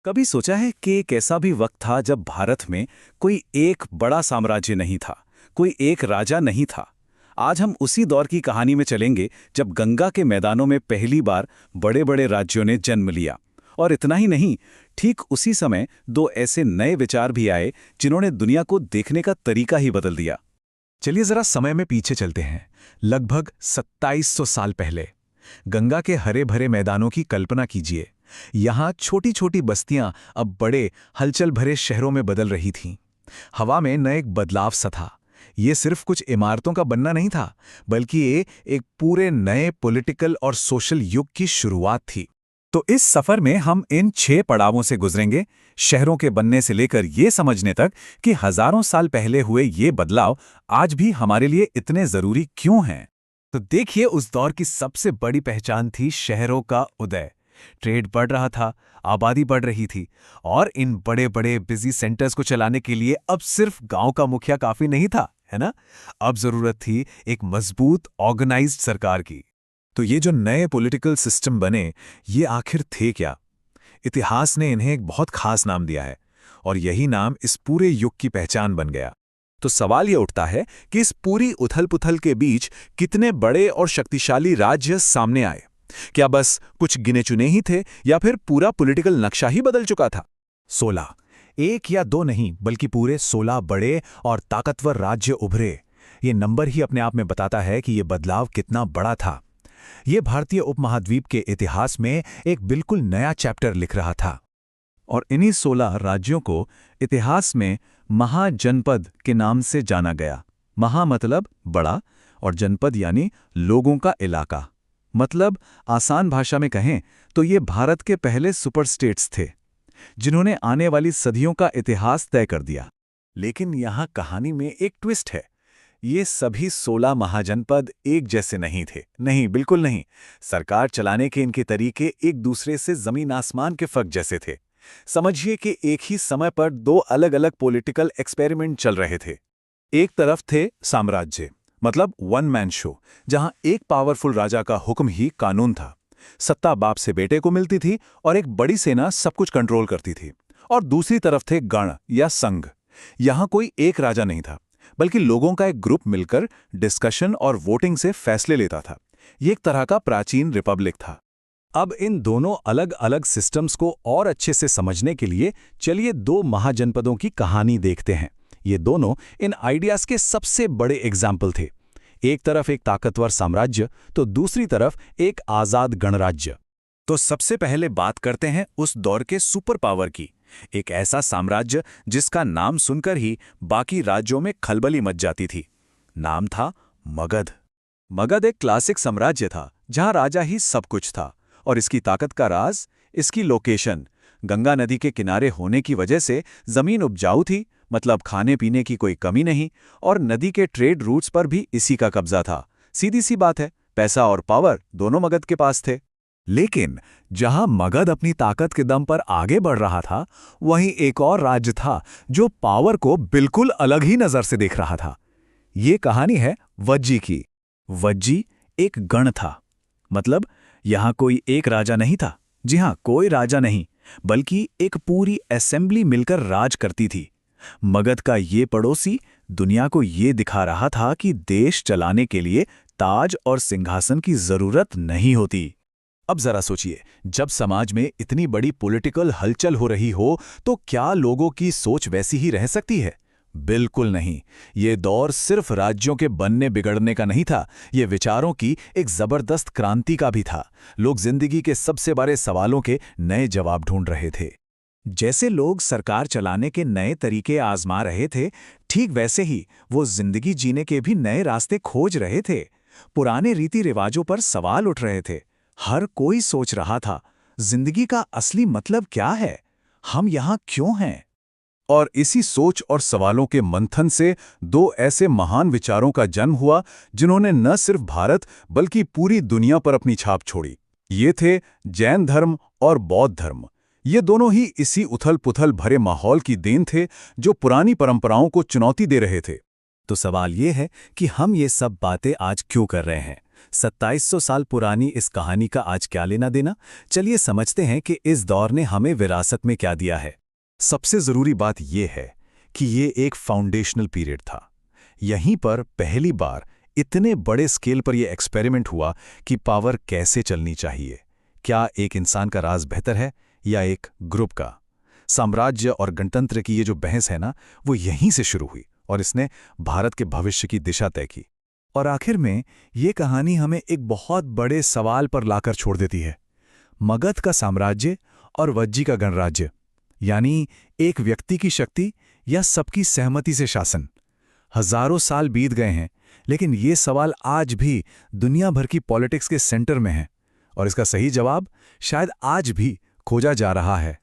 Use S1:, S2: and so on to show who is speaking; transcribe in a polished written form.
S1: कभी सोचा है कि एक ऐसा भी वक्त था जब भारत में कोई एक बड़ा साम्राज्य नहीं था, कोई एक राजा नहीं था। आज हम उसी दौर की कहानी में चलेंगे जब गंगा के मैदानों में पहली बार बड़े बड़े राज्यों ने जन्म लिया। और इतना ही नहीं, ठीक उसी समय दो ऐसे नए विचार भी आए जिन्होंने दुनिया को देखने का तरीका ही बदल दिया।
S2: चलिए जरा समय में पीछे चलते हैं, लगभग 2700 साल पहले। गंगा के हरे भरे मैदानों की कल्पना कीजिए। यहाँ छोटी छोटी बस्तियां अब बड़े हलचल भरे शहरों में बदल रही थीं। हवा में न एक बदलाव सा था। ये सिर्फ कुछ इमारतों का बनना नहीं था, बल्कि ये एक पूरे नए पॉलिटिकल और सोशल युग की शुरुआत थी।
S1: तो इस सफर में हम इन 6 पड़ावों से गुजरेंगे, शहरों के बनने से लेकर ये समझने तक कि हजारों साल पहले हुए ये बदलाव आज भी हमारे लिए इतने जरूरी क्यों हैं।
S2: तो देखिए, उस दौर की सबसे बड़ी पहचान थी शहरों का उदय। ट्रेड बढ़ रहा था, आबादी बढ़ रही थी, और इन बड़े बड़े बिजी सेंटर्स को चलाने के लिए अब सिर्फ गांव का मुखिया काफी नहीं था, है ना? अब जरूरत थी एक मजबूत ऑर्गेनाइज्ड सरकार की।
S1: तो ये जो नए पॉलिटिकल सिस्टम बने, ये आखिर थे क्या? इतिहास ने इन्हें एक बहुत खास नाम दिया है, और यही नाम इस पूरे युग की पहचान बन गया। तो सवाल ये उठता है कि इस पूरी उथल-पुथल के बीच कितने बड़े और शक्तिशाली राज्य सामने आए? क्या बस कुछ गिने चुने ही थे, या फिर पूरा पॉलिटिकल नक्शा ही बदल चुका था?
S2: 16, एक या दो नहीं, बल्कि पूरे 16 बड़े और ताकतवर राज्य उभरे। ये नंबर ही अपने आप में बताता है कि ये बदलाव कितना बड़ा था। ये भारतीय उपमहाद्वीप के इतिहास में एक बिल्कुल नया चैप्टर लिख रहा था।
S1: और इन्हीं 16 राज्यों को इतिहास में महाजनपद के नाम से जाना गया। महा मतलब बड़ा, और जनपद यानी लोगों का इलाका। मतलब आसान भाषा में कहें तो ये भारत के पहले सुपर स्टेट्स थे, जिन्होंने आने वाली सदियों का इतिहास तय कर दिया। लेकिन यहाँ कहानी में एक ट्विस्ट है। ये सभी 16 महाजनपद एक जैसे नहीं थे। नहीं, बिल्कुल नहीं। सरकार चलाने के इनके तरीके एक दूसरे से जमीन आसमान के फर्क जैसे थे। समझिए कि एक ही समय पर दो अलग अलग पॉलिटिकल एक्सपेरिमेंट चल रहे थे। एक तरफ थे साम्राज्य, मतलब वन मैन शो, जहां एक पावरफुल राजा का हुक्म ही कानून था। सत्ता बाप से बेटे को मिलती थी और एक बड़ी सेना सब कुछ कंट्रोल करती थी। और दूसरी तरफ थे गण या संघ। यहां कोई एक राजा नहीं था, बल्कि लोगों का एक ग्रुप मिलकर डिस्कशन और वोटिंग से फैसले लेता था। ये एक तरह का प्राचीन रिपब्लिक था।
S2: अब इन दोनों अलग अलग सिस्टम्स को और अच्छे से समझने के लिए चलिए दो महाजनपदों की कहानी देखते हैं। ये दोनों इन आइडियाज के सबसे बड़े एग्जाम्पल थे। एक तरफ एक ताकतवर साम्राज्य, तो दूसरी तरफ एक आजाद गणराज्य।
S1: तो सबसे पहले बात करते हैं उस दौर के सुपर पावर की। एक ऐसा साम्राज्य जिसका नाम सुनकर ही बाकी राज्यों में खलबली मच जाती थी। नाम था मगध। मगध एक क्लासिक साम्राज्य था, जहां राजा ही सब कुछ था। और इसकी ताकत का राज इसकी लोकेशन। गंगा नदी के किनारे होने की वजह से जमीन उपजाऊ थी, मतलब खाने पीने की कोई कमी नहीं, और नदी के ट्रेड रूट्स पर भी इसी का कब्जा था। सीधी सी बात है, पैसा और पावर दोनों मगध के पास थे।
S2: लेकिन जहां मगध अपनी ताकत के दम पर आगे बढ़ रहा था, वहीं एक और राज्य था जो पावर को बिल्कुल अलग ही नजर से देख रहा था। ये कहानी है वज्जी की।
S1: वज्जी एक गण था, मतलब यहां कोई एक राजा नहीं था। जी हां, कोई राजा नहीं, बल्कि एक पूरी असेंबली मिलकर राज करती थी। मगध का ये पड़ोसी दुनिया को ये दिखा रहा था कि देश चलाने के लिए ताज और सिंहासन की जरूरत नहीं होती।
S2: अब जरा सोचिए, जब समाज में इतनी बड़ी पॉलिटिकल हलचल हो रही हो, तो क्या लोगों की सोच वैसी ही रह सकती है? बिल्कुल नहीं। ये दौर सिर्फ राज्यों के बनने बिगड़ने का नहीं था, ये विचारों की एक जबरदस्त क्रांति का भी था। लोग जिंदगी के सबसे बड़े सवालों के नए जवाब ढूंढ रहे थे।
S1: जैसे लोग सरकार चलाने के नए तरीके आजमा रहे थे, ठीक वैसे ही वो जिंदगी जीने के भी नए रास्ते खोज रहे थे। पुराने रीति रिवाजों पर सवाल उठ रहे थे। हर कोई सोच रहा था, जिंदगी का असली मतलब क्या है? हम यहाँ क्यों हैं?
S2: और इसी सोच और सवालों के मंथन से दो ऐसे महान विचारों का जन्म हुआ जिन्होंने न सिर्फ भारत बल्कि पूरी दुनिया पर अपनी छाप छोड़ी। ये थे जैन धर्म और बौद्ध धर्म। ये दोनों ही इसी उथल-पुथल भरे माहौल की देन थे जो पुरानी परंपराओं को चुनौती दे रहे थे।
S1: तो सवाल ये है कि हम ये सब बातें आज क्यों कर रहे हैं? 2700 साल पुरानी इस कहानी का आज क्या लेना देना? चलिए समझते हैं कि इस दौर ने हमें विरासत में क्या दिया है।
S2: सबसे ज़रूरी बात यह है कि ये एक फाउंडेशनल पीरियड था। यहीं पर पहली बार इतने बड़े स्केल पर यह एक्सपेरिमेंट हुआ कि पावर कैसे चलनी चाहिए। क्या एक इंसान का राज बेहतर है या एक ग्रुप का? साम्राज्य और गणतंत्र की ये जो बहस है ना, वो यहीं से शुरू हुई और इसने भारत के भविष्य की दिशा तय की। और आखिर में ये कहानी हमें एक बहुत बड़े सवाल पर लाकर छोड़ देती है। मगध का साम्राज्य और वज्जी का गणराज्य, यानी एक व्यक्ति की शक्ति या सबकी सहमति से शासन। हजारों साल बीत गए हैं, लेकिन ये सवाल आज भी दुनिया भर की पॉलिटिक्स के सेंटर में है और इसका सही जवाब शायद आज भी खोजा जा रहा है।